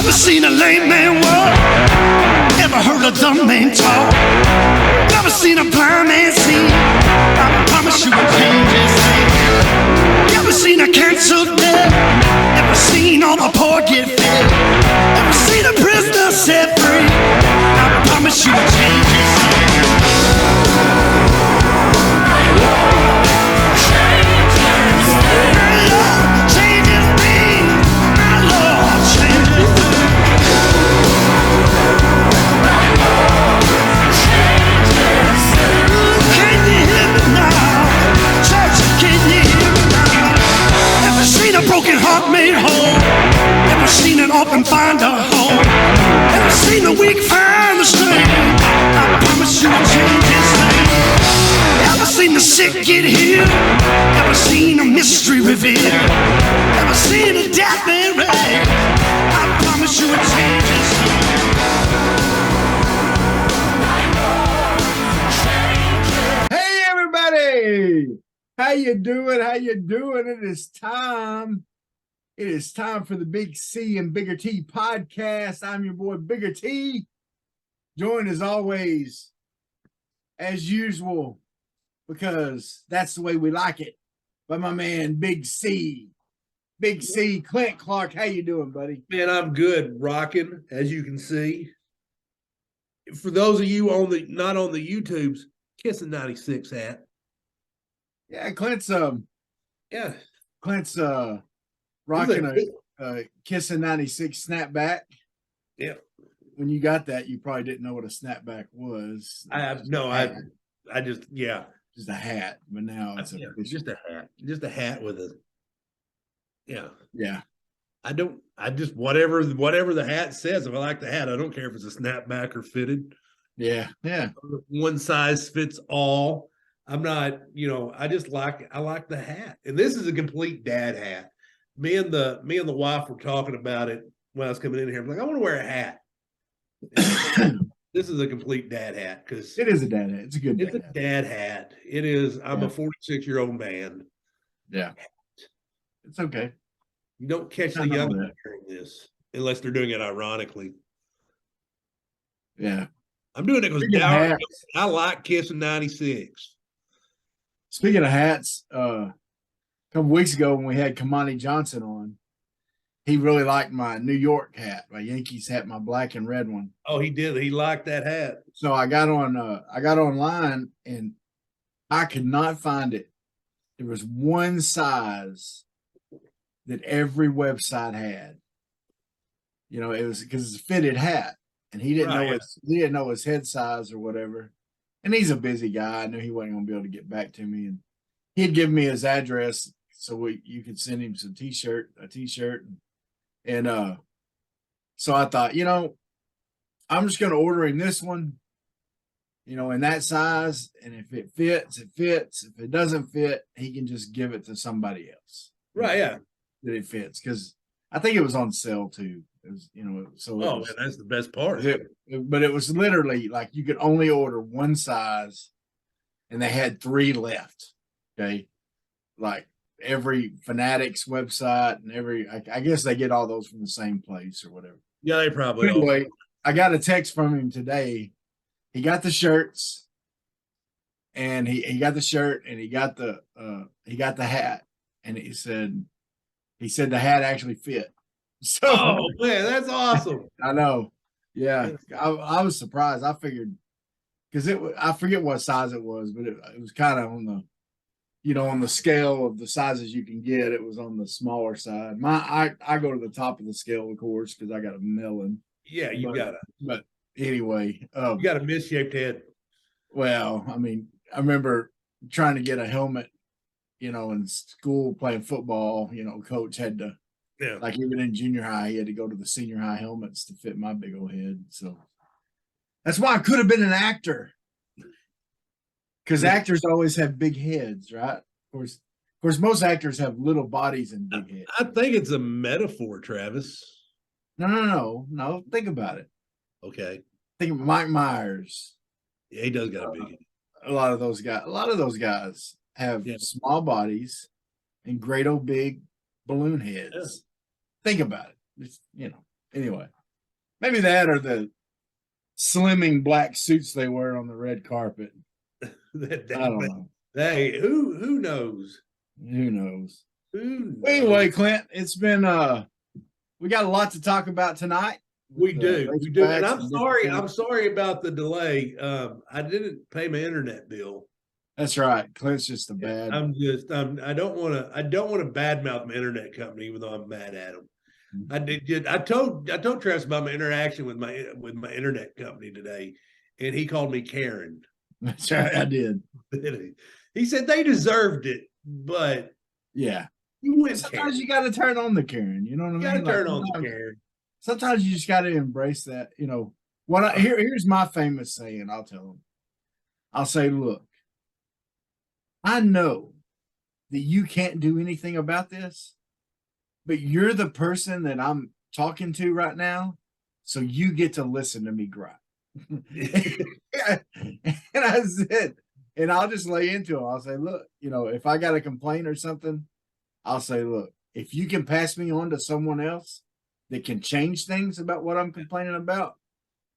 Never seen a lame man walk, never heard a dumb man talk, never seen a blind man see. I promise you will change his name. Never seen a cancer dead, never seen all the poor get fed, never seen a prisoner set free. I promise you will change his name. Broken heart made whole. Never seen an orphan find a home. Never seen the weak find the strength. I promise you I'll change his name. Never seen the sick get healed. Never seen a mystery revealed. Never seen a death man raised. I promise you I'll change his name. Hey everybody! How you doing? How you doing? It is time. It is time for the Big C and Bigger T podcast. I'm your boy, Bigger T. Joined as always, as usual, because that's the way we like it, by my man, Big C. Big C, Clint Clark. How you doing, buddy? Man, I'm good, rocking, as you can see. For those of you not on the YouTubes, Kissing 96 hat. Yeah, Clint's rocking a Kissing 96 snapback. Yeah. When you got that, you probably didn't know what a snapback was. Just a hat, but now it's just a hat. Just a hat with a Yeah. I just whatever the hat says, if I like the hat, I don't care if it's a snapback or fitted. Yeah. One size fits all. I'm not, I like the hat. And this is a complete dad hat. Me and the wife were talking about it when I was coming in here. I'm like, I want to wear a hat. This is a complete dad hat because it is a dad hat. It's a good dad hat. It is. I'm a 46-year-old man. Yeah. It's okay. You don't catch the young wearing this unless they're doing it ironically. Yeah. I'm doing it because I like Kissing 96. Speaking of hats, a couple weeks ago when we had Kamani Johnson on, he really liked my New York hat, my Yankees hat, my black and red one. Oh, he did. He liked that hat. So I got online and I could not find it. There was one size that every website had. It was because it's a fitted hat, and he didn't know his head size or whatever. And he's a busy guy. I knew he wasn't going to be able to get back to me. And he'd give me his address so you could send him a t-shirt. And so I thought, I'm just going to order him this one, in that size. And if it fits, it fits. If it doesn't fit, he can just give it to somebody else. Right, yeah. That it fits. Because I think it was on sale too. It was, man, that's the best part. But it was literally like you could only order one size, and they had 3 left. Okay, like every Fanatics website and I guess they get all those from the same place or whatever. Yeah, they probably. Anyway, I got a text from him today. He got the shirts, and he got the shirt, and he got the hat, and he said the hat actually fit. So, man, that's awesome. I know. Yeah, I was surprised. I figured because I forget what size it was, but it was kind of on the, on the scale of the sizes you can get. It was on the smaller side. I go to the top of the scale, of course, because I got a melon. Yeah, But anyway, you got a misshaped head. Well, I mean, I remember trying to get a helmet, in school playing football. Coach had to. Yeah. Like even in junior high, he had to go to the senior high helmets to fit my big old head. So that's why I could have been an actor. Because actors always have big heads, right? Of course, most actors have little bodies and big heads. I think it's a metaphor, Travis. No. Think about it. Okay. Think of Mike Myers. Yeah, he does got a big head. A lot of those guys have small bodies and great old big balloon heads. Yeah. Think about it. It's, anyway. Maybe that or the slimming black suits they wear on the red carpet. I don't know. Hey, who knows? Who knows? Who knows? Anyway, Clint, it's been we got a lot to talk about tonight. We do. And I'm sorry about the delay. I didn't pay my internet bill. That's right. Clint's just a bad. I don't want to badmouth my internet company, even though I'm mad at them. I told Travis about my interaction with my internet company today, and he called me Karen. That's right, I did. He said they deserved it, but yeah, you went. Sometimes you got to turn on the Karen. You know what I mean? You got to turn on the Karen. Sometimes you just got to embrace that. You know what? Here's my famous saying. I'll tell them. I'll say, look, I know that you can't do anything about this, but you're the person that I'm talking to right now, so you get to listen to me gripe. And I said, and I'll just lay into it. I'll say, look, if I got a complaint or something, I'll say, look, if you can pass me on to someone else that can change things about what I'm complaining about,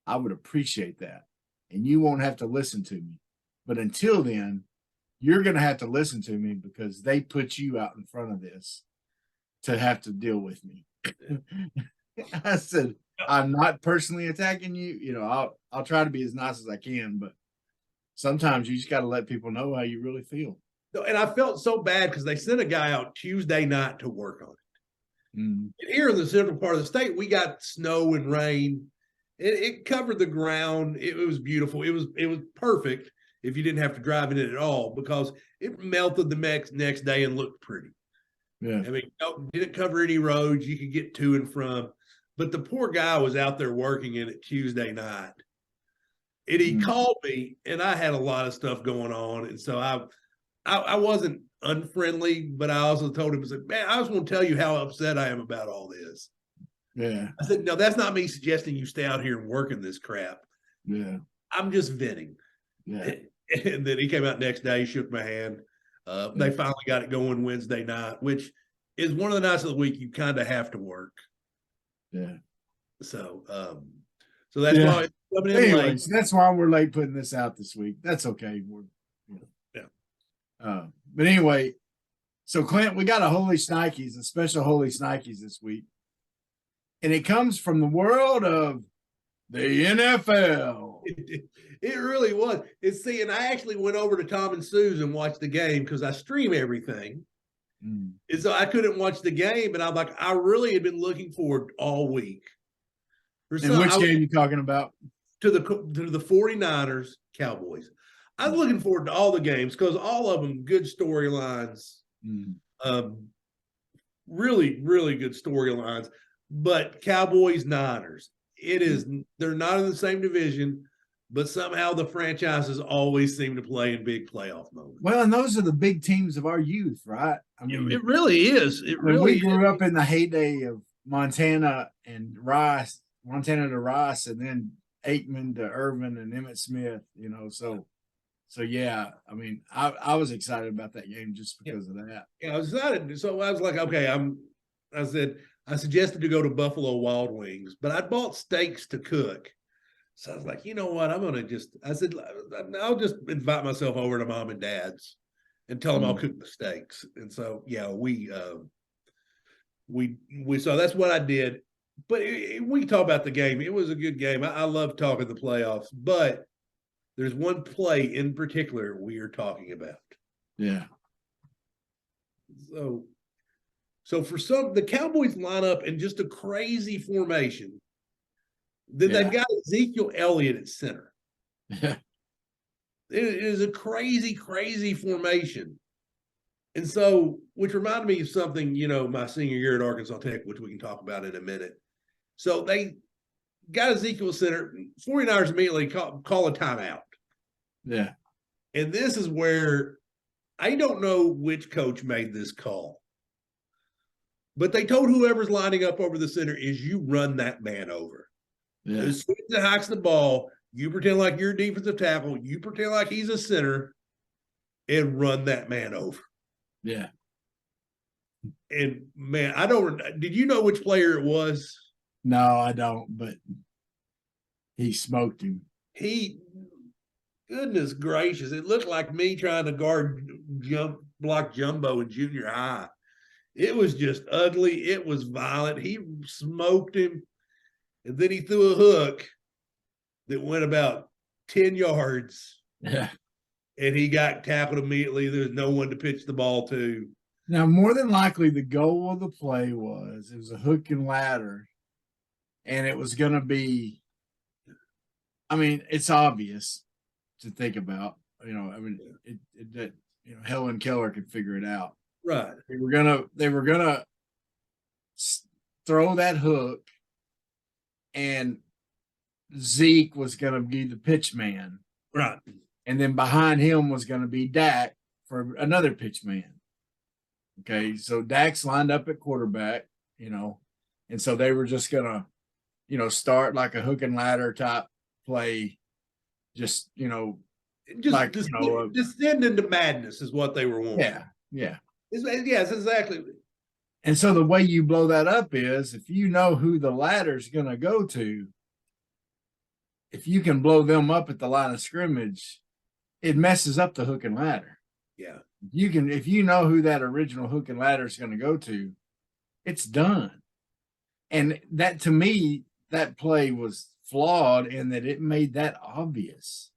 I would appreciate that. And you won't have to listen to me. But until then, you're going to have to listen to me because they put you out in front of this to have to deal with me. I said, I'm not personally attacking you. I'll try to be as nice as I can, but sometimes you just got to let people know how you really feel. And I felt so bad because they sent a guy out Tuesday night to work on it. And here in the central part of the state, we got snow and rain. It covered the ground. It was beautiful. It was perfect if you didn't have to drive in it at all because it melted the next day and looked pretty. Yeah. I mean, didn't cover any roads you could get to and from. But the poor guy was out there working in it Tuesday night. And he called me, and I had a lot of stuff going on. And so I wasn't unfriendly, but I also told him, I said, man, I just want to tell you how upset I am about all this. Yeah. I said, no, that's not me suggesting you stay out here and work in this crap. Yeah. I'm just venting. Yeah. And then he came out next day, shook my hand. They finally got it going Wednesday night, which is one of the nights of the week you kind of have to work. Yeah. So that's why it's coming in late. So that's why we're late putting this out this week. That's okay. But anyway, so Clint, we got a special Holy Snikes this week. And it comes from the world of the NFL. It really was. And I actually went over to Tom and Sue's and watched the game because I stream everything. And so I couldn't watch the game, and I'm like, I really had been looking forward all week. And which game are you talking about? To the 49ers Cowboys. I was looking forward to all the games because all of them good storylines. Really, really good storylines. But Cowboys Niners, they're not in the same division, but somehow the franchises always seem to play in big playoff moments. Well, and those are the big teams of our youth, right? I mean, it really is. We grew up in the heyday of Montana to Rice, and then Aikman to Irvin and Emmitt Smith. So yeah. I mean, I was excited about that game just because of that. Yeah, I was excited. So I was like, okay, I suggested to go to Buffalo Wild Wings, but I bought steaks to cook. So I was like, you know what? I'll just invite myself over to mom and dad's and tell them I'll cook the steaks. And so, yeah, we so that's what I did. But we talk about the game. It was a good game. I love talking the playoffs, but there's one play in particular we are talking about. Yeah. So for the Cowboys line up in just a crazy formation. Then they've got Ezekiel Elliott at center. Yeah. It is a crazy, crazy formation. And so, which reminded me of something, my senior year at Arkansas Tech, which we can talk about in a minute. So they got Ezekiel center. 49ers immediately call a timeout. Yeah. And this is where I don't know which coach made this call. But they told whoever's lining up over the center is you run that man over. Yeah. As soon as he hikes the ball, you pretend like you're a defensive tackle. You pretend like he's a center and run that man over. Yeah. And, man, did you know which player it was? No, I don't, but He smoked him. Goodness gracious, it looked like me trying to block Jumbo in junior high. It was just ugly. It was violent. He smoked him, and then he threw a hook that went about 10 yards. Yeah. And he got tackled immediately. There's no one to pitch the ball to. Now, more than likely, the goal of the play was a hook and ladder, and it was going to be, I mean, it's obvious to think about, Helen Keller could figure it out. Right. They were gonna throw that hook, and Zeke was gonna be the pitch man. Right. And then behind him was gonna be Dak for another pitch man. Okay, so Dak's lined up at quarterback, and so they were just gonna, start like a hook and ladder type play, just descend into madness is what they were wanting. Yeah. Yes, exactly. And so the way you blow that up is if you know who the ladder's going to go to, if you can blow them up at the line of scrimmage, it messes up the hook and ladder. Yeah. If you know who that original hook and ladder is going to go to, it's done. And that, to me, that play was flawed in that it made that obvious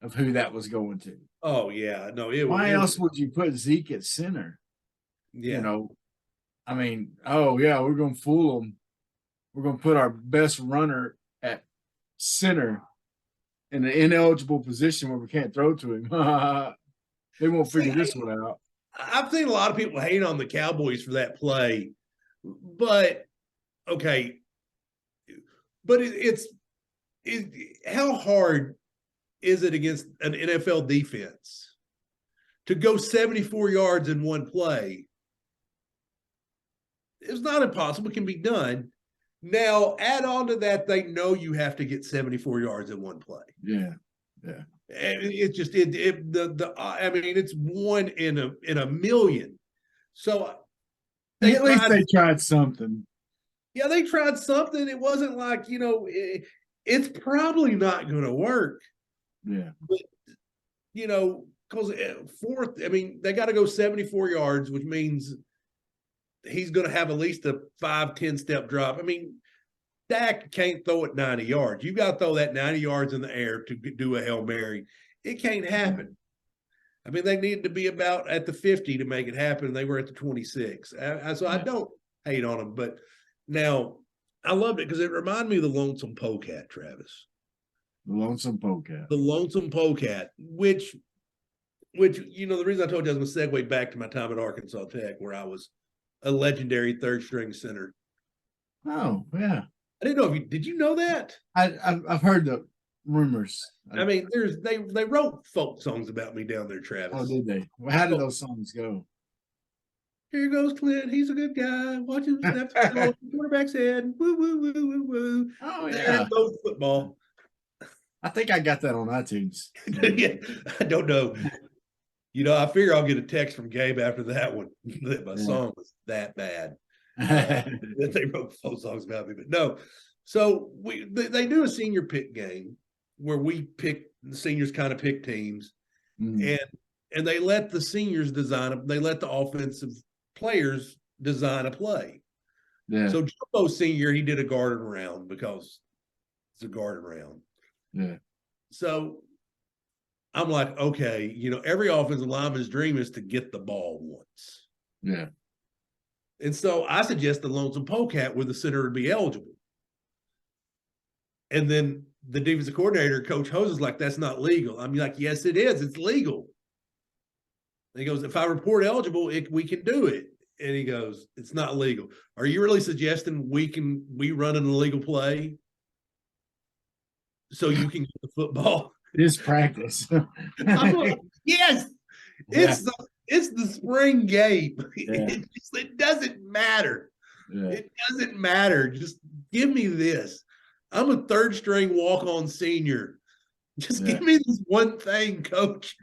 of who that was going to. Oh yeah, no. Why else would you put Zeke at center? Yeah. We're going to fool them. We're going to put our best runner at center in an ineligible position where we can't throw to him. They won't figure this one out. I've seen a lot of people hate on the Cowboys for that play, but okay. But how hard is it against an NFL defense to go 74 yards in one play? It's not impossible. It can be done. Now, add on to that, they know you have to get 74 yards in one play. Yeah. And it's just it's one in a million. So at least they tried something. Yeah, they tried something. It wasn't like, it's probably not going to work. Yeah. But, because they got to go 74 yards, which means he's going to have at least a 5-10 step drop. I mean, Dak can't throw it 90 yards. You got to throw that 90 yards in the air to do a Hail Mary. It can't happen. I mean, they needed to be about at the 50 to make it happen. They were at the 26. So I don't hate on them, but now I loved it because it reminded me of the Lonesome Polecat, Travis. The Lonesome Polecat. The Lonesome Polecat, which the reason I told you I was going to segue back to my time at Arkansas Tech, where I was a legendary third string center. Oh, yeah. I didn't know did you know that? I've heard the rumors. I mean, they wrote folk songs about me down there, Travis. Oh, did they? Well, how did those songs go? Here goes Clint. He's a good guy. Watch him snap the quarterback's head. Woo, woo, woo, woo, woo. Oh, yeah. There goes football. I think I got that on iTunes. Yeah, I don't know. I figure I'll get a text from Gabe after that one that my song was that bad. That they wrote folk songs about me, but no. So they do a senior pick game where the seniors kind of pick teams, and they let the seniors they let the offensive players design a play. Yeah. So Jumbo Senior, he did a garden round because it's a garden round. Yeah. So I'm like, okay, every offensive lineman's dream is to get the ball once. Yeah. And so I suggest the Lonesome Polecat where the center would be eligible. And then the defensive coordinator, Coach Hose, is like, that's not legal. I'm like, yes, it is. It's legal. And he goes, if I report eligible, we can do it. And he goes, it's not legal. Are you really suggesting we run an illegal play so you can get the football? It's practice. I'm like, yes, it's the spring game. Yeah. It doesn't matter. Yeah. It doesn't matter. Just give me this. I'm a third string walk-on senior. Just give me this one thing, coach.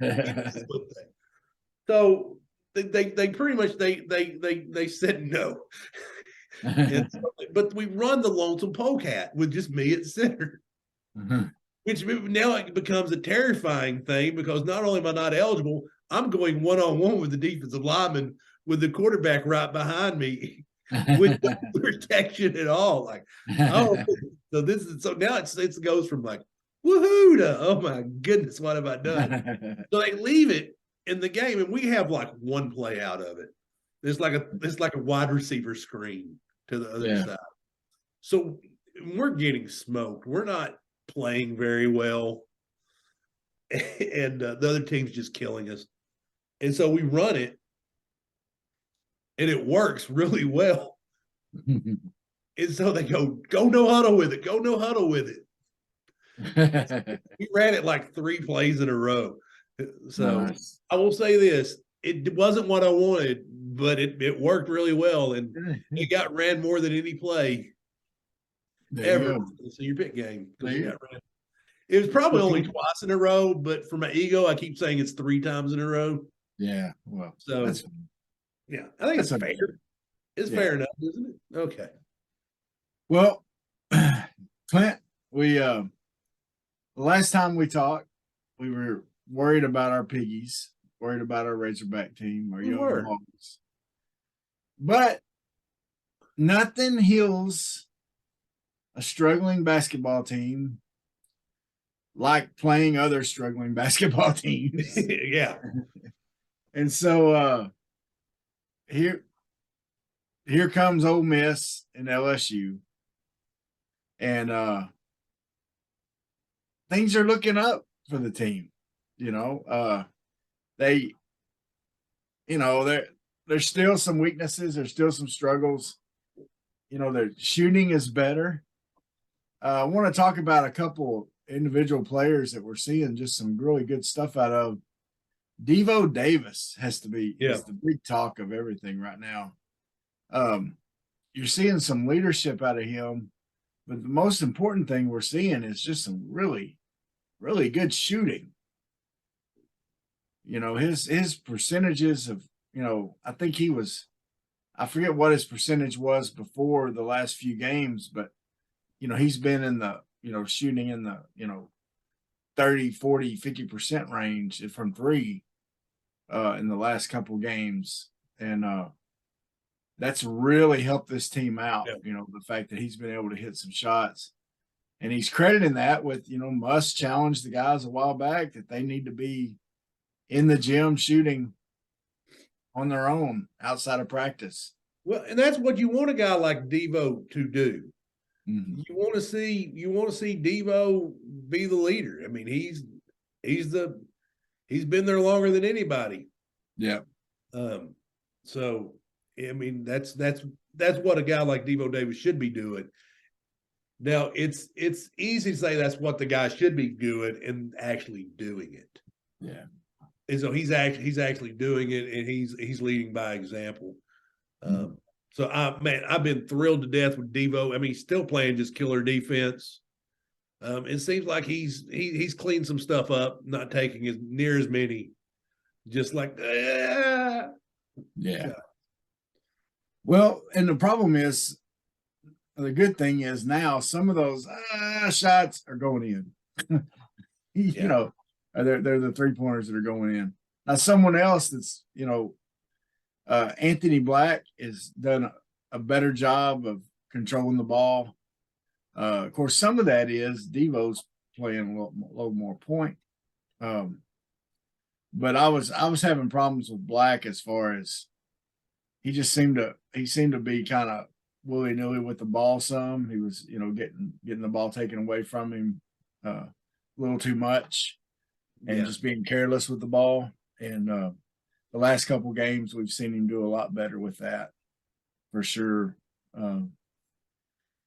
So they pretty much they said no. But we run the Lonesome Polecat with just me at center. which now it becomes a terrifying thing because not only am I not eligible, I'm going one-on-one with the defensive lineman with the quarterback right behind me with no protection at all. Like, oh, so now it goes from like woohoo to oh my goodness, what have I done? So they leave it in the game, and we have like one play out of it. It's like a wide receiver screen to the other side. So we're getting smoked. We're not playing very well, and the other team's just killing us. And so we run it, and it works really well. And so they go no huddle with it, go no huddle with it. We ran it like 3 plays in a row. So nice. I will say this, it wasn't what I wanted, but it worked really well, and it got ran more than any play ever. So your pick game. It was probably only twice in a row, but for my ego, I keep saying it's 3 times in a row. Yeah, well, so yeah, I think it's fair. It's fair enough, isn't it? Okay. Well, Clint, we the last time we talked, we were worried about our piggies, worried about our Razorback team, our young Hogs. But nothing heals a struggling basketball team like playing other struggling basketball teams. Yeah. And so here comes Ole Miss and LSU. And things are looking up for the team. There's still some weaknesses, there's still some struggles. Their shooting is better. I want to talk about a couple individual players that we're seeing just some really good stuff out of. Devo Davis has to be is the big talk of everything right now. You're seeing some leadership out of him, but the most important thing we're seeing is just some really, really good shooting. His percentages of, I think I forget what his percentage was before the last few games, but he's been in the, shooting in the, 30, 40, 50% range from 3 in the last couple games. And that's really helped this team out, the fact that he's been able to hit some shots. And he's crediting that with, Muss challenged the guys a while back that they need to be in the gym shooting on their own outside of practice. Well, and that's what you want a guy like Devo to do. Mm-hmm. You want to see Devo be the leader. I mean, he's been there longer than anybody. Yeah. So I mean, that's what a guy like Devo Davis should be doing. Now it's easy to say that's what the guy should be doing and actually doing it. Yeah. And so he's actually doing it, and he's leading by example. So I've been thrilled to death with Devo. I mean, he's still playing just killer defense. It seems like he's cleaned some stuff up, not taking near as many. Just like yeah. Well, and the problem is, the good thing is now some of those shots are going in. They're the 3-pointers that are going in. Now, someone else that's, Anthony Black has done a better job of controlling the ball. Of course, some of that is Devo's playing a little more point. But I was having problems with Black as far as he seemed to be kind of willy-nilly with the ball some. He was, getting the ball taken away from him a little too much and just being careless with the ball. And the last couple games, we've seen him do a lot better with that, for sure. And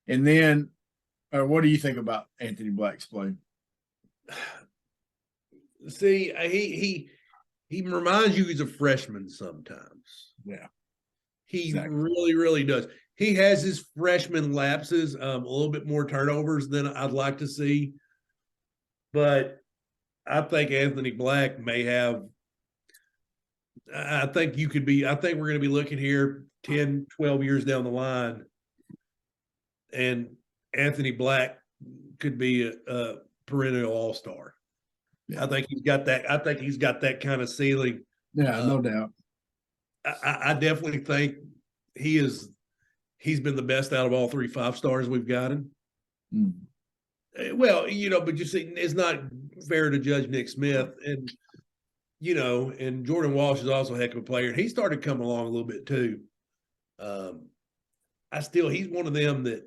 then, what do you think about Anthony Black's play? See, he reminds you he's a freshman sometimes. Yeah, he really, really does. He has his freshman lapses, a little bit more turnovers than I'd like to see, but I think Anthony Black may have. I think we're going to be looking here 10, 12 years down the line, and Anthony Black could be a perennial all-star. Yeah. I think he's got that. I think he's got that kind of ceiling. Yeah, no doubt. I definitely think he's been the best out of all 3 5-stars we've gotten. Mm. Well, but you see, it's not fair to judge Nick Smith, and and Jordan Walsh is also a heck of a player, and he started coming along a little bit too. He's one of them that.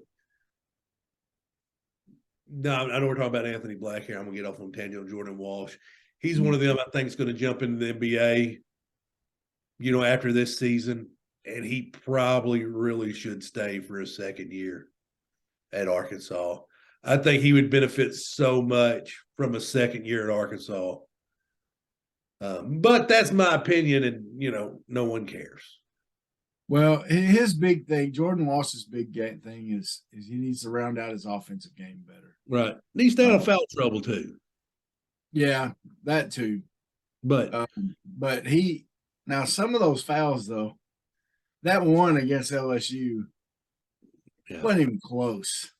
No, I know we're talking about Anthony Black here. I'm gonna get off on tangent on Jordan Walsh. He's one of them I think is going to jump into the NBA, after this season, and he probably really should stay for a second year at Arkansas. I think he would benefit so much from a second year at Arkansas. But that's my opinion, and no one cares. Well, his big thing, Jordan Walsh's big thing is he needs to round out his offensive game better. Right. Needs to stay out of foul trouble too. Yeah, that too. But now some of those fouls though, that one against LSU wasn't even close.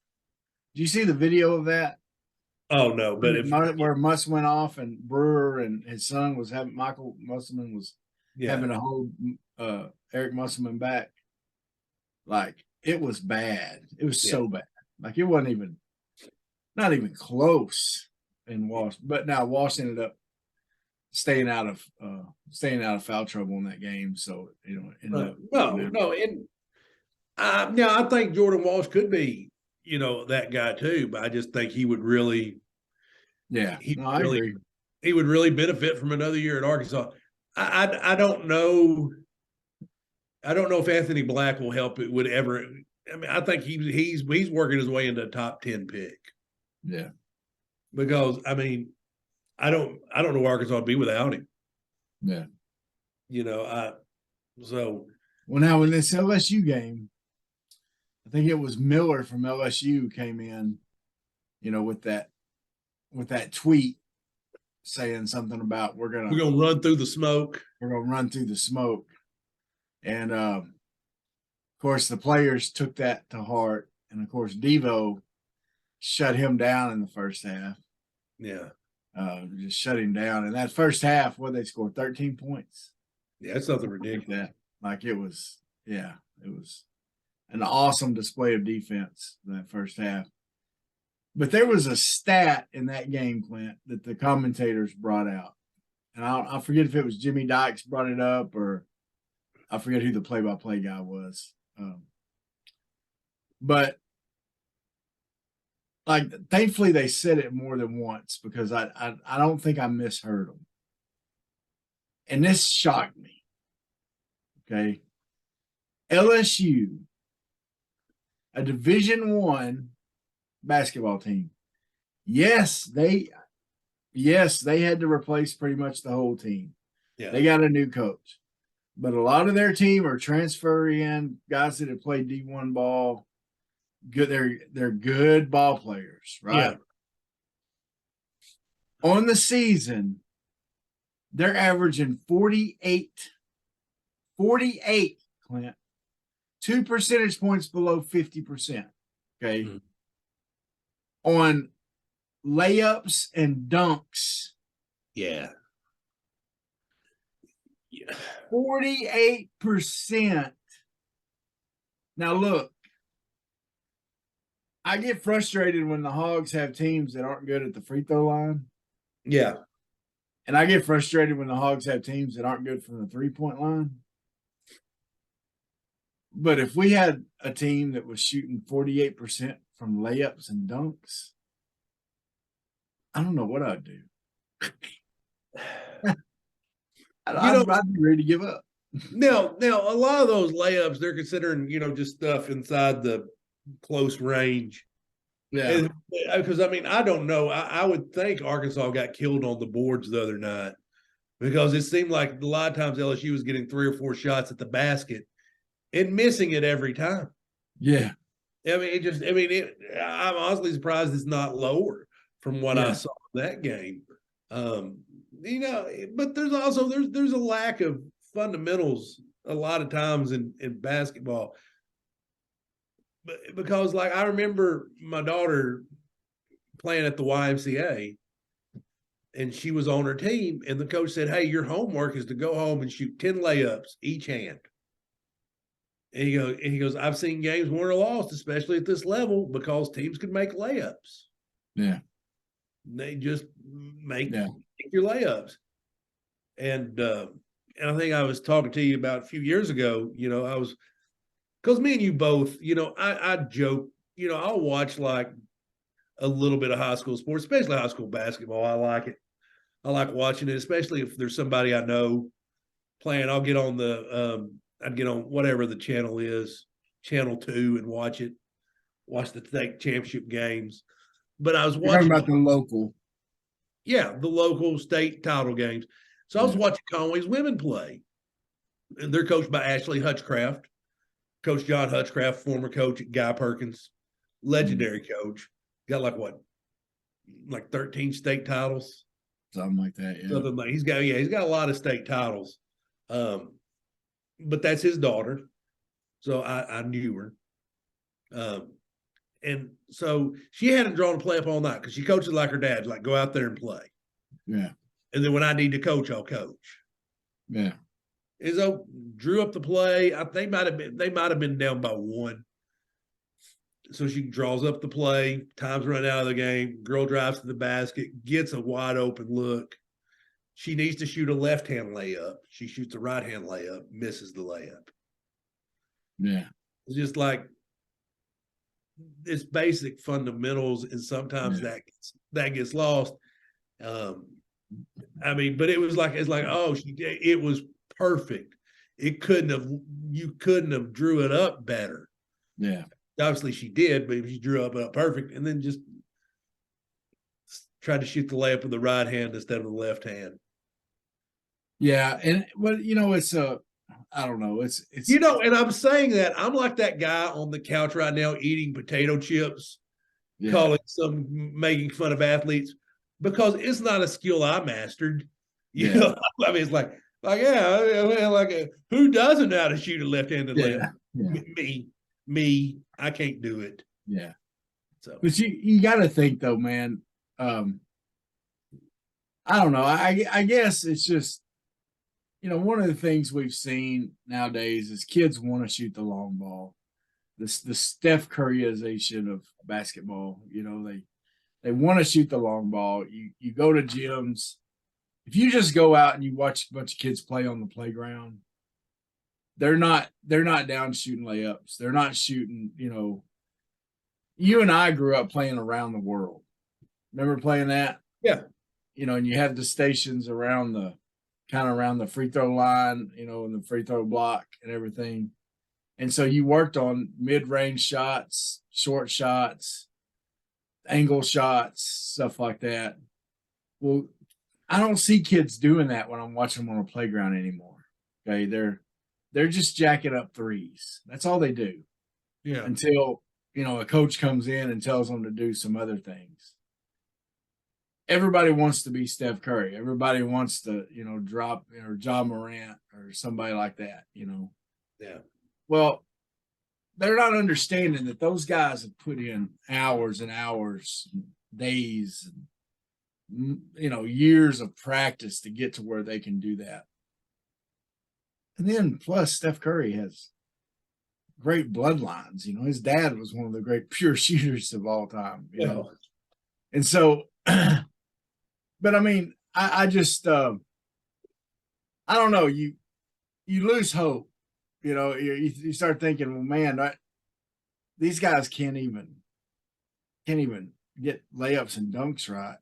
Did you see the video of that? Oh no, but where Muss went off and Brewer and his son was having Michael Musselman was having to hold Eric Musselman back. Like it was bad. It was so bad. Like it wasn't not even close in Walsh. But now Walsh ended up staying out of foul trouble in that game. So I think Jordan Walsh could be that guy too. But I just think he would really, I agree. He would really benefit from another year at Arkansas. I don't know. I don't know if Anthony Black will help. It would ever. I mean, I think he's working his way into a top 10 pick. Yeah, because I mean, I don't know where Arkansas would be without him. Yeah, Well, now in this LSU game, I think it was Miller from LSU came in, with that tweet saying something about we're gonna run through the smoke. We're gonna run through the smoke, and of course the players took that to heart, and of course Devo shut him down in the first half. Yeah, just shut him down. In that first half, they scored 13 points. Yeah, it's something ridiculous. Like it was an awesome display of defense in that first half. But there was a stat in that game, Clint, that the commentators brought out. And I forget if it was Jimmy Dykes brought it up or I forget who the play-by-play guy was. But thankfully they said it more than once because I don't think I misheard them. And this shocked me. Okay. LSU, a Division I basketball team. Yes, they had to replace pretty much the whole team. Yeah. They got a new coach. But a lot of their team are transferring guys that have played D1 ball. Good, they're good ball players, right? Yeah. On the season, they're averaging 48, Clint. 2 percentage points below 50%. Okay. Mm-hmm. On layups and dunks. Yeah. 48%. Now look, I get frustrated when the Hogs have teams that aren't good at the free throw line. Yeah. And I get frustrated when the Hogs have teams that aren't good from the 3-point line. But if we had a team that was shooting 48% from layups and dunks, I don't know what I'd do. I'd be ready to give up. Now, a lot of those layups, they're considering, just stuff inside the close range. Yeah. Because, I don't know. I would think Arkansas got killed on the boards the other night because it seemed like a lot of times LSU was getting 3 or 4 shots at the basket and missing it every time. Yeah. I'm honestly surprised it's not lower from what I saw in that game. But there's also there's a lack of fundamentals a lot of times in basketball. Because I remember my daughter playing at the YMCA, and she was on her team, and the coach said, "Hey, your homework is to go home and shoot 10 layups each hand." And he goes, "I've seen games won or lost, especially at this level, because teams can make layups. Yeah. They just make your layups." And I think I was talking to you about a few years ago, I was, because me and you both, I joke, I'll watch like a little bit of high school sports, especially high school basketball. I like it. I like watching it, especially if there's somebody I know playing. I'll get on I'd get on whatever the channel is, channel 2, and watch the state championship games. But I was watching about the local. Yeah, the local state title games. So I was watching Conway's women play. And they're coached by Ashley Hutchcraft, Coach John Hutchcraft, former coach at Guy Perkins, legendary coach. Got like 13 state titles. Something like that, yeah. Something like he's got a lot of state titles. But that's his daughter. So I knew her. And so she hadn't drawn a play up all night because she coaches like her dad, like go out there and play. Yeah. And then when I need to coach, I'll coach. Yeah. Izzo drew up the play. They might have been down by 1. So she draws up the play, time's run out of the game, girl drives to the basket, gets a wide open look. She needs to shoot a left-hand layup. She shoots a right-hand layup, misses the layup. Yeah. It's just like it's basic fundamentals, and sometimes that gets lost. I mean, but it was like it was perfect. You couldn't have drew it up better. Yeah. Obviously she did, but she drew up perfect, and then just tried to shoot the layup with the right hand instead of the left hand. Yeah, and it's I don't know, it's and I'm saying that I'm like that guy on the couch right now eating potato chips, making fun of athletes, because it's not a skill I mastered. You know, I mean, it's like who doesn't know how to shoot a left-handed layup? Yeah. Me, I can't do it. Yeah. So, but you got to think though, man. I don't know. I guess it's just, one of the things we've seen nowadays is kids want to shoot the long ball. The Steph Curryization of basketball. They want to shoot the long ball. You go to gyms. If you just go out and you watch a bunch of kids play on the playground, they're not down shooting layups. They're not shooting, you and I grew up playing around the world. Remember playing that? Yeah. And you had the stations around the free throw line, and the free throw block and everything. And so you worked on mid-range shots, short shots, angle shots, stuff like that. Well, I don't see kids doing that when I'm watching them on a playground anymore. Okay. They're just jacking up threes. That's all they do. Yeah. Until, a coach comes in and tells them to do some other things. Everybody wants to be Steph Curry. Everybody wants to, drop or Ja Morant or somebody like that, Yeah. Well, they're not understanding that those guys have put in hours and hours, days, years of practice to get to where they can do that. And then plus Steph Curry has great bloodlines. His dad was one of the great pure shooters of all time, And so, but I mean, I just, I don't know. You lose hope, you start thinking, well, man, these guys can't even get layups and dunks right,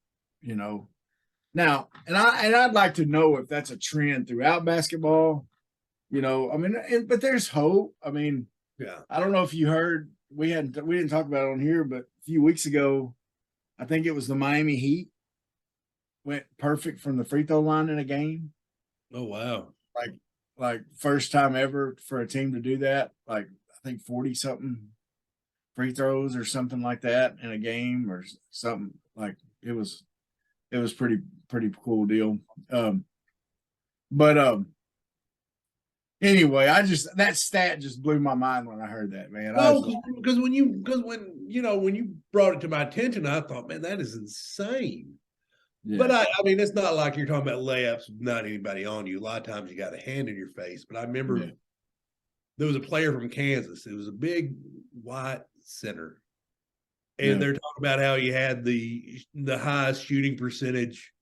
Now, and I'd like to know if that's a trend throughout basketball. But there's hope. I mean, I don't know if you heard, we didn't talk about it on here, but a few weeks ago, I think it was the Miami Heat went perfect from the free throw line in a game. Oh, wow. Like first time ever for a team to do that. Like, I think 40 something free throws or something like that in a game or something. Like it was pretty cool deal. But Anyway, that stat just blew my mind when I heard that, man. No, because when you brought it to my attention, I thought, man, that is insane. Yeah. But I mean, it's not like you're talking about layups, not anybody on you. A lot of times you got a hand in your face. But I remember there was a player from Kansas. It was a big white center. And they're talking about how he had the highest shooting percentage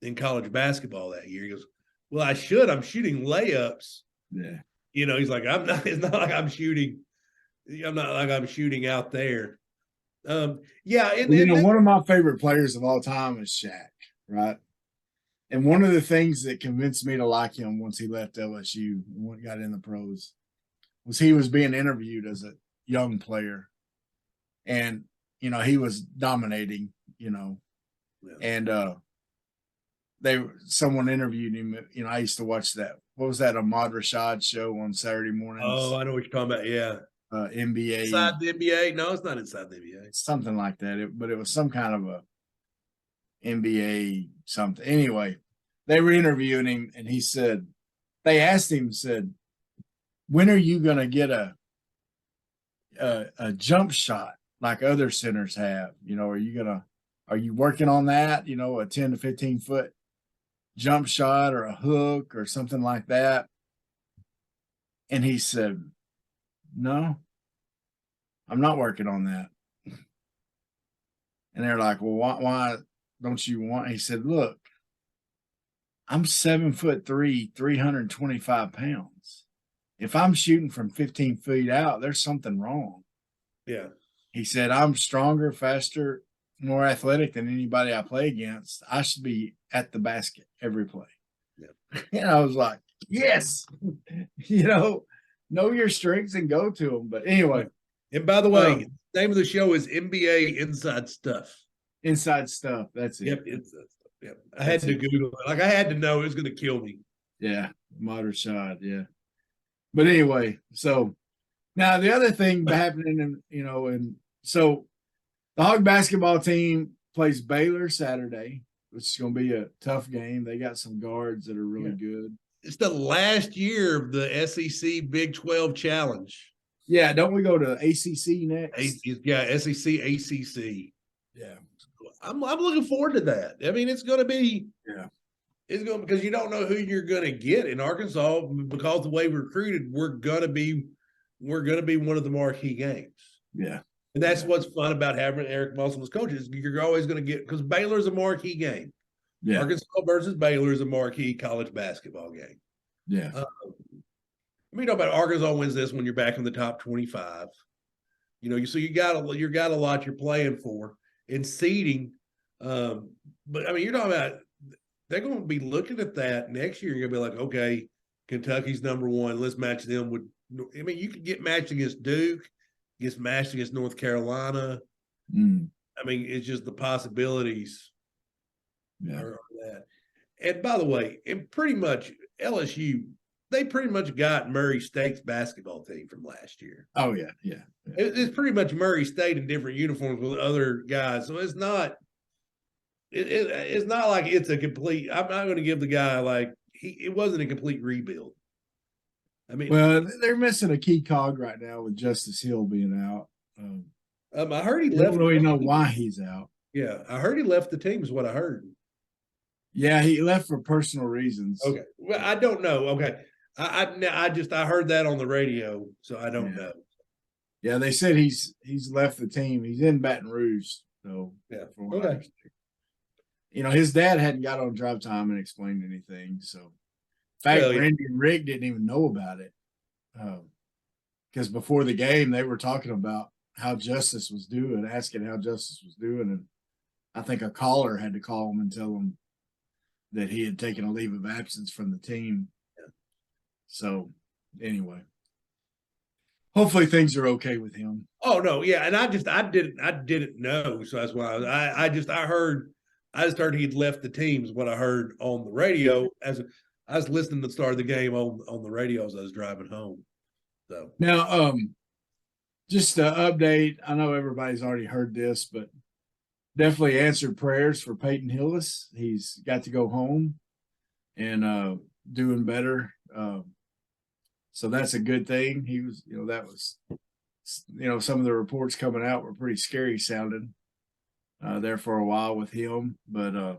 in college basketball that year. He goes, well, I'm shooting layups. Yeah. He's like, it's not like I'm shooting out there. One of my favorite players of all time is Shaq, right? And one of the things that convinced me to like him once he left LSU and got in the pros was he was being interviewed as a young player. And, he was dominating, and someone interviewed him. I used to watch that. What was that? Ahmad Rashad show on Saturday mornings. Oh, I know what you're talking about. Yeah. NBA. Inside the NBA? No, it's not inside the NBA. Something like that. But it was some kind of a NBA something. Anyway, they were interviewing him, and they asked him, when are you going to get a jump shot like other centers have? Are you working on that? A 10 to 15 foot jump shot or a hook or something like that. And he said, no, I'm not working on that. And they're like, well, why don't you want? He said, look, I'm 7'3", 325 pounds. If I'm shooting from 15 feet out, there's something wrong. Yeah. He said, I'm stronger, faster, more athletic than anybody I play against. I should be at the basket every play. Yeah. And I was like, yes, know your strengths and go to them. But anyway. And by the way, the name of the show is NBA Inside Stuff. Inside Stuff. That's it. Yep. Inside Stuff. Yep. I had to Google it. Like I had to know it was going to kill me. Yeah. Modern shot. Yeah. But anyway, so now the other thing happening, and so the Hog basketball team plays Baylor Saturday, which is going to be a tough game. They got some guards that are really good. It's the last year of the SEC Big 12 Challenge. Yeah, don't we go to ACC next? SEC, ACC. Yeah, I'm looking forward to that. I mean, it's going to be because you don't know who you're going to get in Arkansas because the way we're recruited, we're going to be one of the marquee games. Yeah. And that's what's fun about having Eric Musselman as coach is you're always going to get because Baylor's a marquee game. Yeah. Arkansas versus Baylor is a marquee college basketball game. Yeah. Know about Arkansas wins this when you're back in the top 25. So you got a lot you're playing for in seeding. But I mean, you're talking about they're going to be looking at that next year. You're going to be like, okay, Kentucky's number one. Let's match them with. I mean, you could get matched against Duke. Gets matched against North Carolina. I mean, it's just the possibilities are that. And by the way, and pretty much LSU, they pretty much got Murray State's basketball team from last year. Oh, yeah. It's pretty much Murray State in different uniforms with other guys. So it's not it's not like it's a complete – I'm not going to give the guy it wasn't a complete rebuild. I mean, well, they're missing a key cog right now with Justice Hill being out. I heard he left. I don't really know why he's out. Yeah, I heard he left the team. Is what I heard. Yeah, he left for personal reasons. Okay, well, I don't know. Okay, I heard that on the radio, so I don't know. Yeah, they said he's left the team. He's in Baton Rouge, so yeah. Okay. His dad hadn't got on Drive Time and explained anything, so. In fact, Randy and Rick didn't even know about it because before the game, they were talking about how Justice was doing, asking how Justice was doing. And I think a caller had to call him and tell him that he had taken a leave of absence from the team. Yeah. So anyway, hopefully things are okay with him. Oh, no. Yeah. And I didn't know. So that's why I just heard he'd left the team is what I heard on the radio I was listening to the start of the game on the radio as I was driving home. So now, just to update, I know everybody's already heard this, but definitely answered prayers for Peyton Hillis. He's got to go home and doing better. So that's a good thing. He was, that was, some of the reports coming out were pretty scary sounding there for a while with him. But,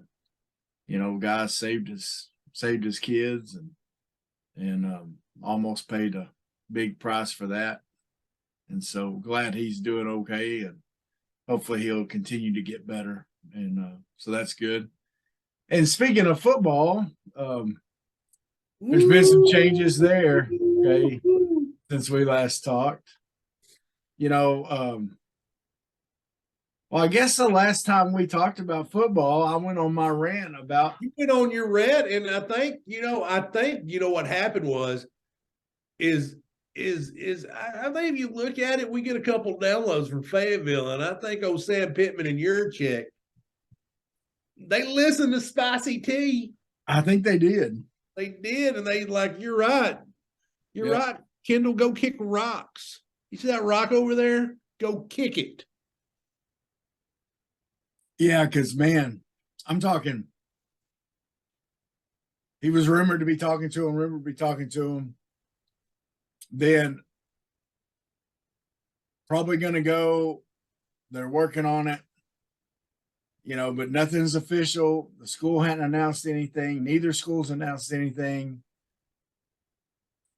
guys saved his kids and almost paid a big price for that. And so glad he's doing okay, and hopefully he'll continue to get better. And so that's good. And speaking of football, there's been some changes there, okay, since we last talked. Well, I guess the last time we talked about football, I went on my rant about. You went on your rant, and I think what happened was, I think if you look at it, we get a couple downloads from Fayetteville, and I think old Sam Pittman and Yurchek, they listened to Spicy Tea. I think they did. They did, and they like, you're right. You're right. Kendall, go kick rocks. You see that rock over there? Go kick it. Yeah, because, man, I'm talking. He was rumored to be talking to him. Then probably going to go. They're working on it. But nothing's official. The school hadn't announced anything. Neither school's announced anything.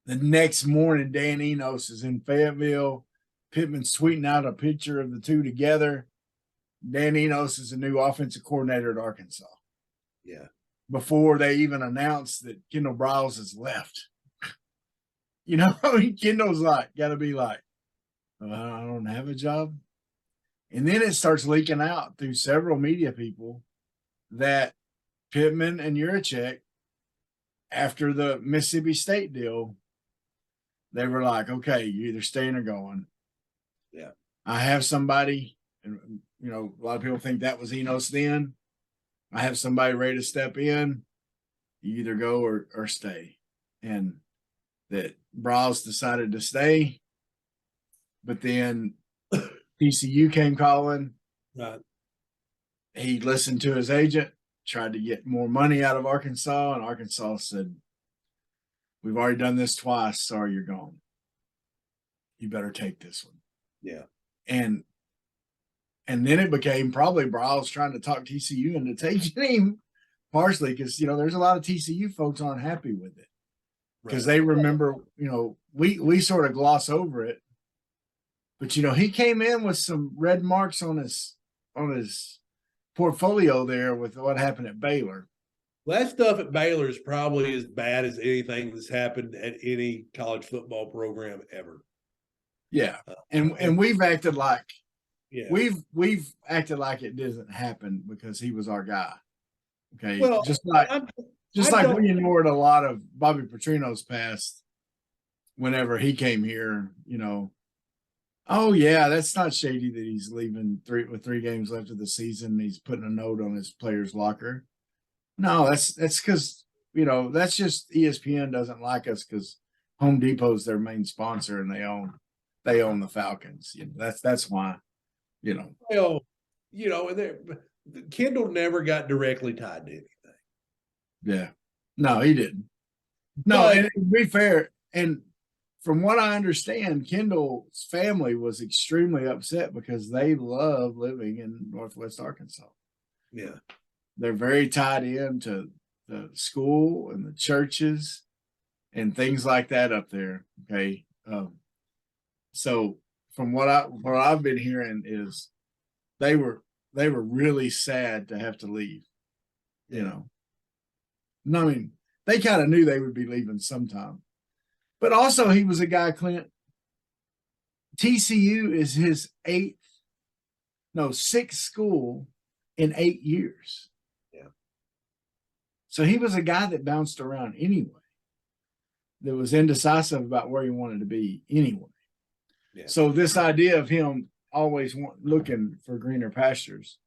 The next morning, Dan Enos is in Fayetteville. Pittman's tweeting out a picture of the two together. Dan Enos is the new offensive coordinator at Arkansas. Yeah. Before they even announced that Kendall Briles has left. Kendall's got to be like, I don't have a job. And then it starts leaking out through several media people that Pittman and Yurchek, after the Mississippi State deal, they were like, okay, you're either staying or going. Yeah. I have somebody, and a lot of people think that was Enos then. I have somebody ready to step in. You either go or stay. And that Briles decided to stay. But then TCU came calling. Right. He listened to his agent, tried to get more money out of Arkansas, and Arkansas said, we've already done this twice. Sorry, you're gone. You better take this one. Yeah. And then it became probably Briles trying to talk TCU into taking him, partially because, there's a lot of TCU folks aren't happy with it. Because they remember, we sort of gloss over it. But, he came in with some red marks on his portfolio there with what happened at Baylor. Well, that stuff at Baylor is probably as bad as anything that's happened at any college football program ever. Yeah. And we've acted like we've acted like it doesn't happen because he was our guy. Okay. Well, just like we ignored a lot of Bobby Petrino's past whenever he came here, Oh yeah, that's not shady that he's leaving with 3 games left of the season. He's putting a note on his player's locker. No, that's because that's just ESPN doesn't like us because Home Depot's their main sponsor and they own the Falcons. That's why. Well, Kendall never got directly tied to anything. Yeah, no, he didn't. No, and to be fair, and from what I understand, Kendall's family was extremely upset because they love living in Northwest Arkansas. Yeah. They're very tied into the school and the churches and things like that up there. Okay. So from what I've been hearing is they were really sad to have to leave, No, I mean, they kind of knew they would be leaving sometime. But also he was a guy, Clint. TCU is his 6th school in 8 years. Yeah. So he was a guy that bounced around anyway. That was indecisive about where he wanted to be anyway. Yeah. So this idea of him always looking for greener pastures.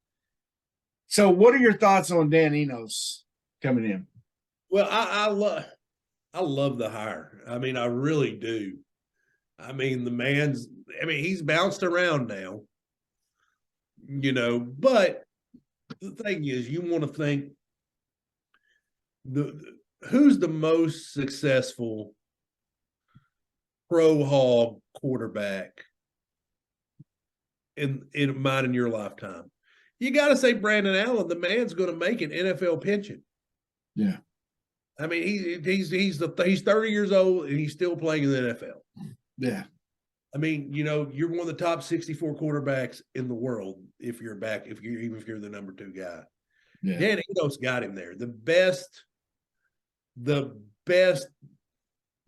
So what are your thoughts on Dan Enos coming in? Well, I love the hire. I mean, I really do. I mean, he's bounced around now, but the thing is, you want to think who's the most successful pro hog quarterback in mine in your lifetime. You got to say Brandon Allen. The man's going to make an NFL pension. Yeah. I mean, he's 30 years old and he's still playing in the NFL. Yeah. I mean, you know, you're one of the top 64 quarterbacks in the world if you're the number 2 guy. Yeah. Dan Enos got him there. The best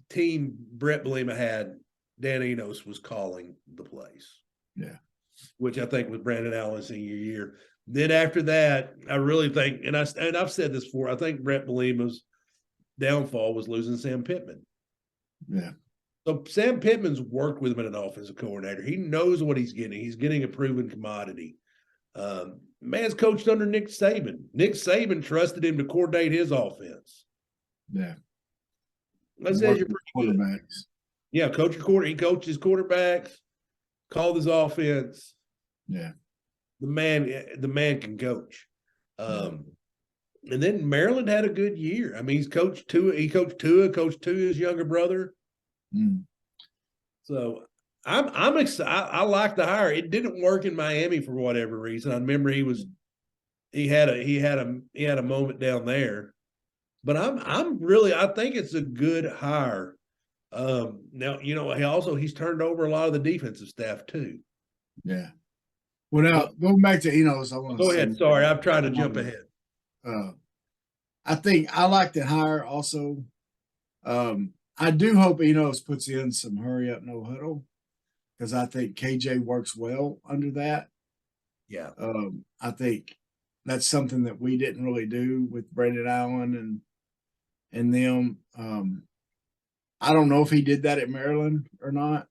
team Brett Bielema had, Dan Enos was calling the plays. Yeah. Which I think was Brandon Allen's senior year. Then after that, I really think, and I've said this before, I think Brett Bielema's downfall was losing Sam Pittman. Yeah. So Sam Pittman's worked with him as an offensive coordinator. He knows what he's getting. He's getting a proven commodity. Man's coached under Nick Saban. Nick Saban trusted him to coordinate his offense. Yeah. That says you're pretty good. Quarterbacks. Yeah, coach your quarter. He coaches quarterbacks, called his offense. Yeah. The man can coach. And then Maryland had a good year. I mean, he's coached Tua. He coached Tua's younger brother. Mm. So I'm excited. I like the hire. It didn't work in Miami for whatever reason. I remember he had a moment down there. But I think it's a good hire. Now, you know, he's turned over a lot of the defensive staff too. Yeah. Well, now going back to Enos, I want to go ahead. Sorry, I'm trying to jump ahead. I think I like the hire also. I do hope Enos puts in some hurry up, no huddle, because I think KJ works well under that. Yeah. I think that's something that we didn't really do with Brandon Allen and them. I don't know if he did that at Maryland or not,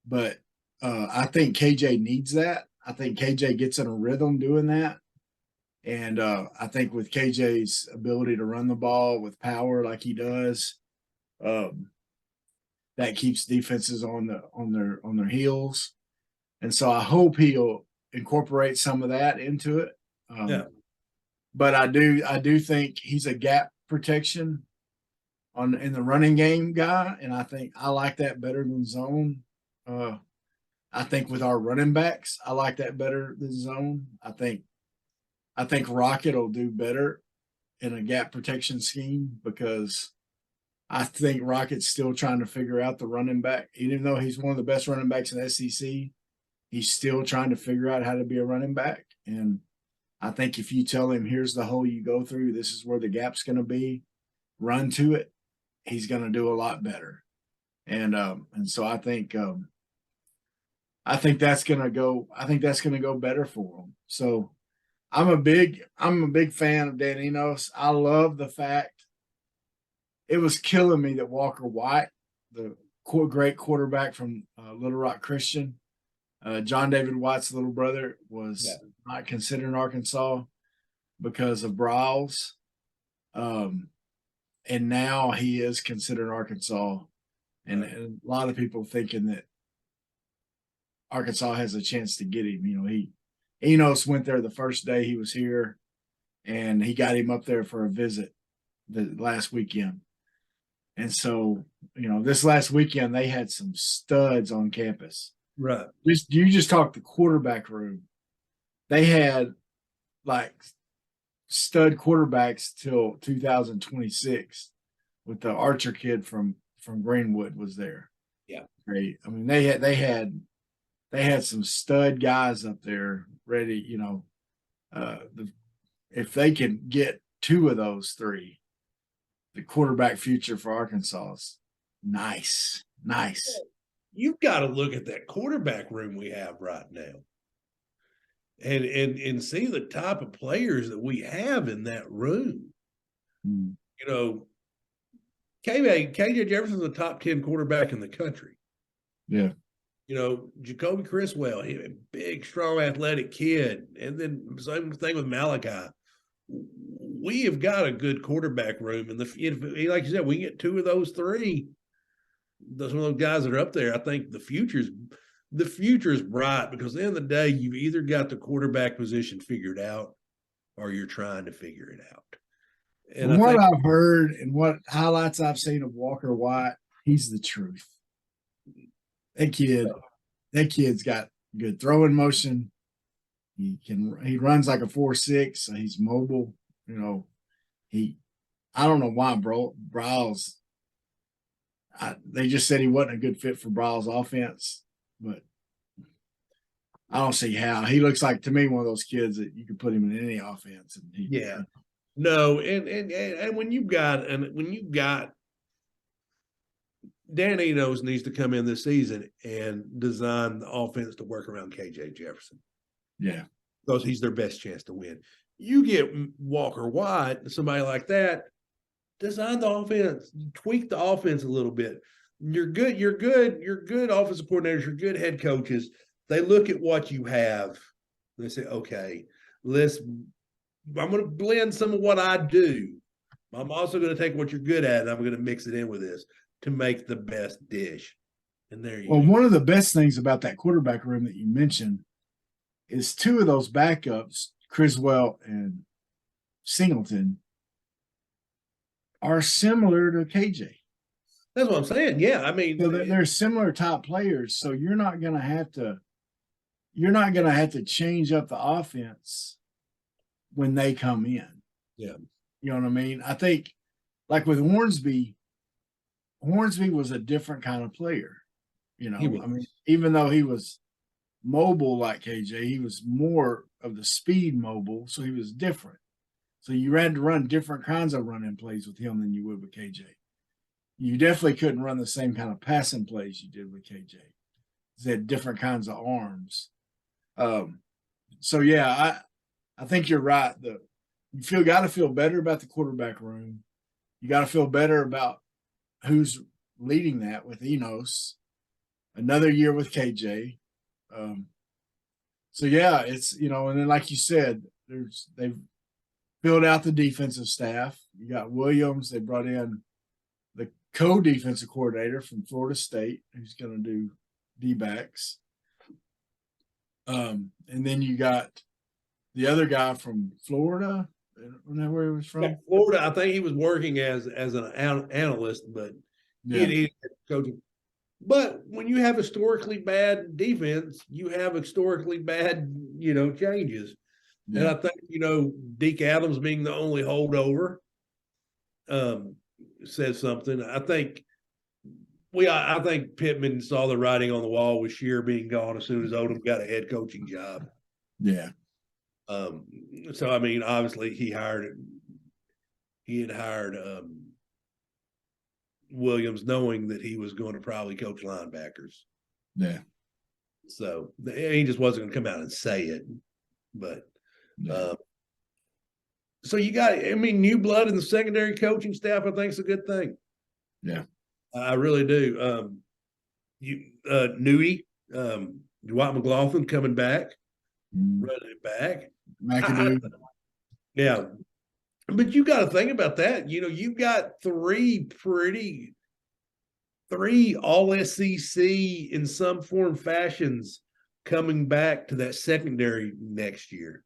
but I think KJ needs that. I think KJ gets in a rhythm doing that. And I think with KJ's ability to run the ball with power like he does, that keeps defenses on their heels. And so I hope he'll incorporate some of that into it. Yeah. But I do think he's a gap protection in the running game guy, and I think I like that better than zone. I think with our running backs, I like that better than zone. I think Rocket will do better in a gap protection scheme because I think Rocket's still trying to figure out the running back. Even though he's one of the best running backs in the SEC, he's still trying to figure out how to be a running back. And I think if you tell him, here's the hole you go through, this is where the gap's going to be, run to it, he's going to do a lot better. And so I think that's going to go better for him. So I'm a big fan of Dan Enos. I love the fact it was killing me that Walker White, the great quarterback from Little Rock Christian, John David White's little brother, was not considered in Arkansas because of Brawls. And now he is considered in Arkansas. And a lot of people thinking that Arkansas has a chance to get him. You know, Enos went there the first day he was here, and he got him up there for a visit the last weekend. And so, you know, this last weekend they had some studs on campus. Right. You just talked the quarterback room. They had like stud quarterbacks till 2026 with the Archer kid from Greenwood was there. Yeah. Great. I mean, they had some stud guys up there ready, you know. If they can get two of those three, the quarterback future for Arkansas is nice. You've got to look at that quarterback room we have right now and see the type of players that we have in that room. Mm. You know, KJ Jefferson's a top 10 quarterback in the country. Yeah. You know, Jacoby Criswell, he a big, strong, athletic kid. And then same thing with Malachi. We have got a good quarterback room. And like you said, we get two of those three. Some of those guys that are up there, I think the future is bright because at the end of the day, you've either got the quarterback position figured out or you're trying to figure it out. And I've heard and what highlights I've seen of Walker White, he's the truth. That kid's got good throwing motion. He runs like a 4.6, so he's mobile. I don't know why Brawls. They just said he wasn't a good fit for Brawls' offense, but I don't see how. He looks like to me one of those kids that you could put him in any offense. No, and when you've got Dan Enos needs to come in this season and design the offense to work around KJ Jefferson. Yeah, because he's their best chance to win. You get Walker White, somebody like that, design the offense, tweak the offense a little bit. You're good offensive coordinators, you're good head coaches. They look at what you have. They say, okay, I'm going to blend some of what I do. I'm also going to take what you're good at and I'm going to mix it in with this to make the best dish. And there you go. Well, one of the best things about that quarterback room that you mentioned is two of those backups, Criswell and Singleton, are similar to KJ. That's what I'm saying. Yeah, I mean, so they're similar top players. So you're not going to have to change up the offense when they come in. Yeah, you know what I mean. I think, like with Hornsby was a different kind of player. I mean, even though he was mobile like KJ, he was more of the speed mobile, so he was different. So you had to run different kinds of running plays with him than you would with KJ. You definitely couldn't run the same kind of passing plays you did with KJ. They had different kinds of arms. So yeah, I think you're right. You got to feel better about the quarterback room. You got to feel better about who's leading that with Enos. Another year with KJ. So yeah, it's and then like you said, they've filled out the defensive staff. You got Williams. They brought in the co-defensive coordinator from Florida State, who's going to do D-backs. And then you got the other guy from Florida. I don't know where he was from. Yeah, Florida. I think he was working as an analyst, but he coaching. But when you have historically bad defense, you have historically bad, changes. Yeah. And I think, Deke Adams being the only holdover says something. I think Pittman saw the writing on the wall with Shear being gone as soon as Odom got a head coaching job. Yeah. So, I mean, obviously he had hired Williams knowing that he was going to probably coach linebackers. Yeah. So he just wasn't going to come out and say it. But so you got, new blood in the secondary coaching staff, I think is a good thing. Yeah. I really do. Nudie, Dwight McLaughlin coming back, running it back. McAdoo. Yeah. But you got to think about that. You've got three all SEC in some form fashions coming back to that secondary next year.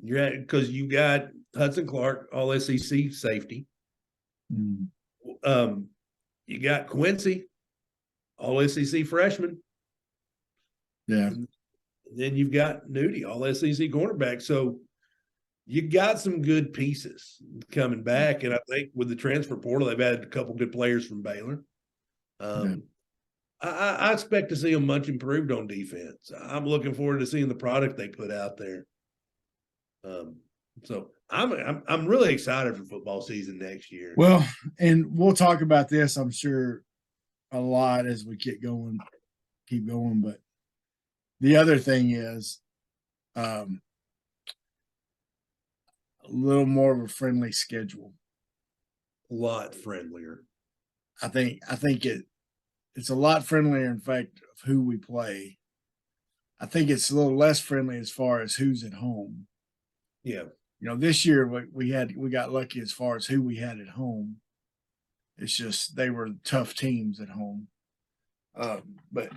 Because you got Hudson Clark, all SEC safety. You got Quincy, all SEC freshman. Yeah. And then you've got Nudie, all SEC cornerback. So you got some good pieces coming back. And I think with the transfer portal, they've had a couple good players from Baylor. I expect to see them much improved on defense. I'm looking forward to seeing the product they put out there. So I'm really excited for football season next year. Well, and we'll talk about this, I'm sure, a lot as we keep going. But the other thing is, a little more of a friendly schedule. A lot friendlier. I think it's a lot friendlier, in fact, of who we play. I think it's a little less friendly as far as who's at home. Yeah. This year we got lucky as far as who we had at home. It's just they were tough teams at home. But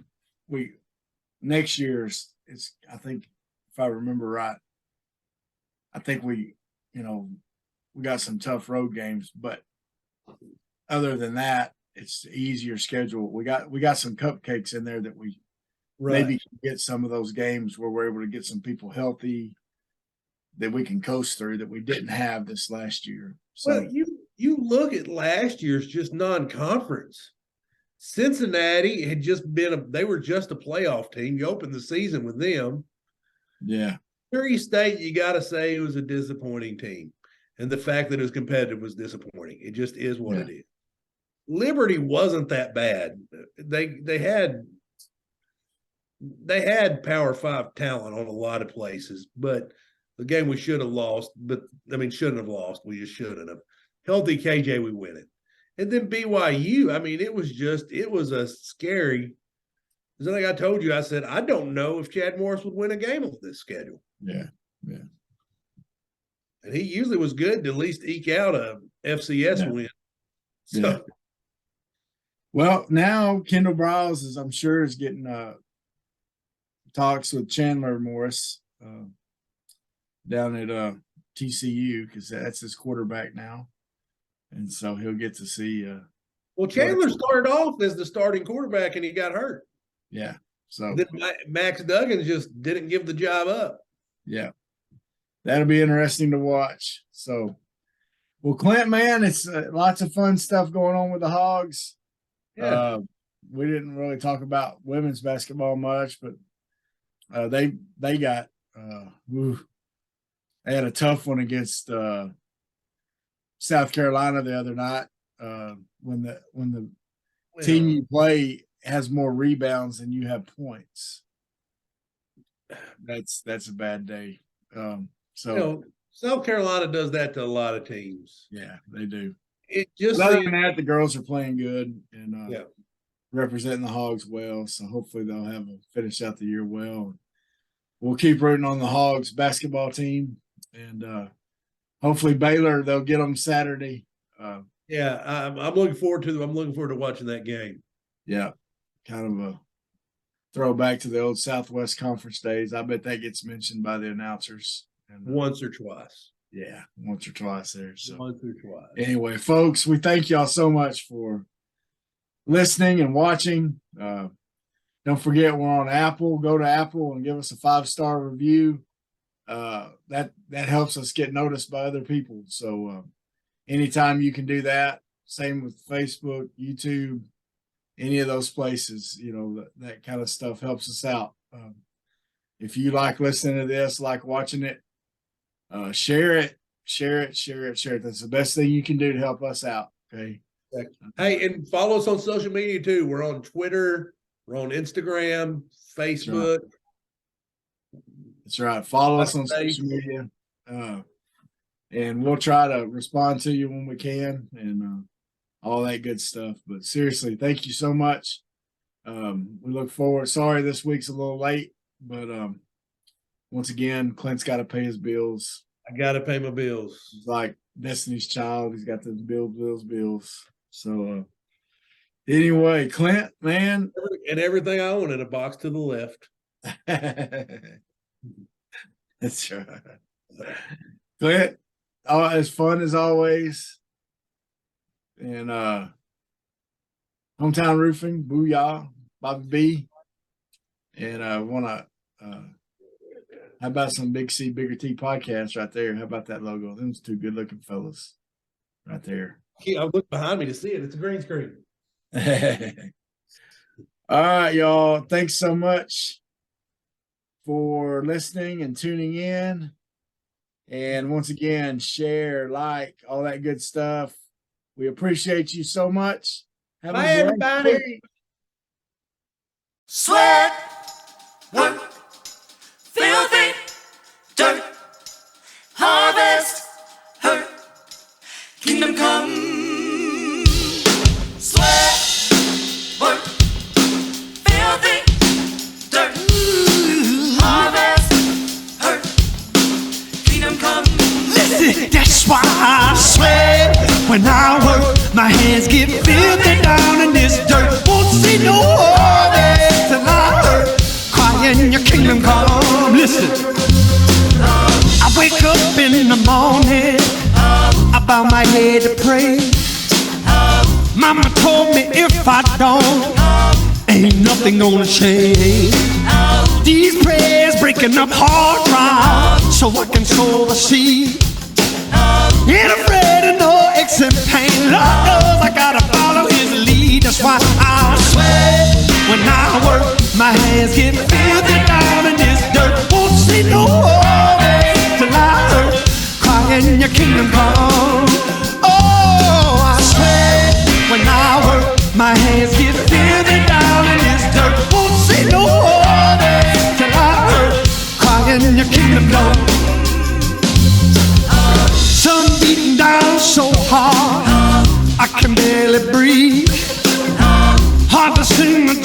next year's I think, if I remember right, I think we got some tough road games, but other than that, it's easier schedule. We got some cupcakes in there that we maybe can get some of those games where we're able to get some people healthy that we can coast through that we didn't have this last year. So well, you look at last year's just non-conference. Cincinnati had just been they were just a playoff team. You opened the season with them. Yeah. Missouri State, you got to say it was a disappointing team. And the fact that it was competitive was disappointing. It just is what it is. Liberty wasn't that bad. They had Power 5 talent on a lot of places, but the game we should have lost. But I mean, shouldn't have lost. We just shouldn't have. Healthy KJ, we win it. And then BYU, I mean, it was a scary. Because I think I told you, I said, I don't know if Chad Morris would win a game on this schedule. Yeah. And he usually was good to at least eke out a FCS win. So, well, now Kendall Browse I'm sure is getting talks with Chandler Morris down at TCU because that's his quarterback now, and so he'll get to see. Well, Chandler started off as the starting quarterback, and he got hurt. Yeah. So then Max Duggan just didn't give the job up. Yeah. That'll be interesting to watch. So, well, Clint, man, it's lots of fun stuff going on with the Hogs. Yeah. We didn't really talk about women's basketball much, but they got they had a tough one against South Carolina the other night. When the team you play has more rebounds than you have points, that's a bad day. So South Carolina does that to a lot of teams. Yeah, they do. It just other than that, the girls are playing good and yeah. representing the Hogs well. So hopefully they'll have a finish out the year well. We'll keep rooting on the Hogs basketball team, and hopefully Baylor, they'll get them Saturday. Yeah, I'm looking forward to them. I'm looking forward to watching that game. Yeah, kind of a throwback to the old Southwest Conference days. I bet that gets mentioned by the announcers. And, once or twice. Yeah, once or twice there. So once or twice. Anyway, folks, we thank y'all so much for listening and watching. Don't forget we're on Apple. Go to Apple and give us a 5-star review. That helps us get noticed by other people. So anytime you can do that. Same with Facebook, YouTube, any of those places. That kind of stuff helps us out. If you like listening to this, like watching it, share it. That's the best thing you can do to help us out. Okay. Hey, and follow us on social media too. We're on Twitter. We're on Instagram, Facebook. That's right. Follow us on social media. And we'll try to respond to you when we can and all that good stuff. But seriously, thank you so much. We look forward. Sorry this week's a little late, but once again, Clint's got to pay his bills. I got to pay my bills. He's like Destiny's Child. He's got those bills. So anyway, Clint, man. And everything I own in a box to the left. That's right. Clint, as fun as always. And Hometown Roofing, Booyah, Bobby B. And I want to how about some Big C, Bigger T podcast right there? How about that logo? Them's two good looking fellas right there. I look behind me to see it. It's a green screen. All right, y'all. Thanks so much for listening and tuning in. And once again, share, like, all that good stuff. We appreciate you so much. Bye, everybody. Sweat, work, filthy, dirt, harvest, hurt, kingdom come. Sweat, work, filthy, dirt, harvest, hurt, kingdom come. Listen, that's why I sweat when I work. My hands get filthy down in this dirt. Won't see no harvest till I hurt. Crying your kingdom come. Listen, I wake up in the morning, I bow my head to pray. Mama told me if I don't, ain't nothing gonna change. These prayers breaking up hard ground so I can sow the seed. Ain't afraid of no aches and pain. Lord knows I gotta follow his lead. That's why I swear when I work, my hands get filthy down in this dirt. Won't see no more till I hurt. Crying your kingdom come. Oh, I swear when I work, my hands get filthy down in this dirt. Won't see no more till I hurt. Crying your kingdom come. Sun beating down so hard I can barely breathe. Hard to sing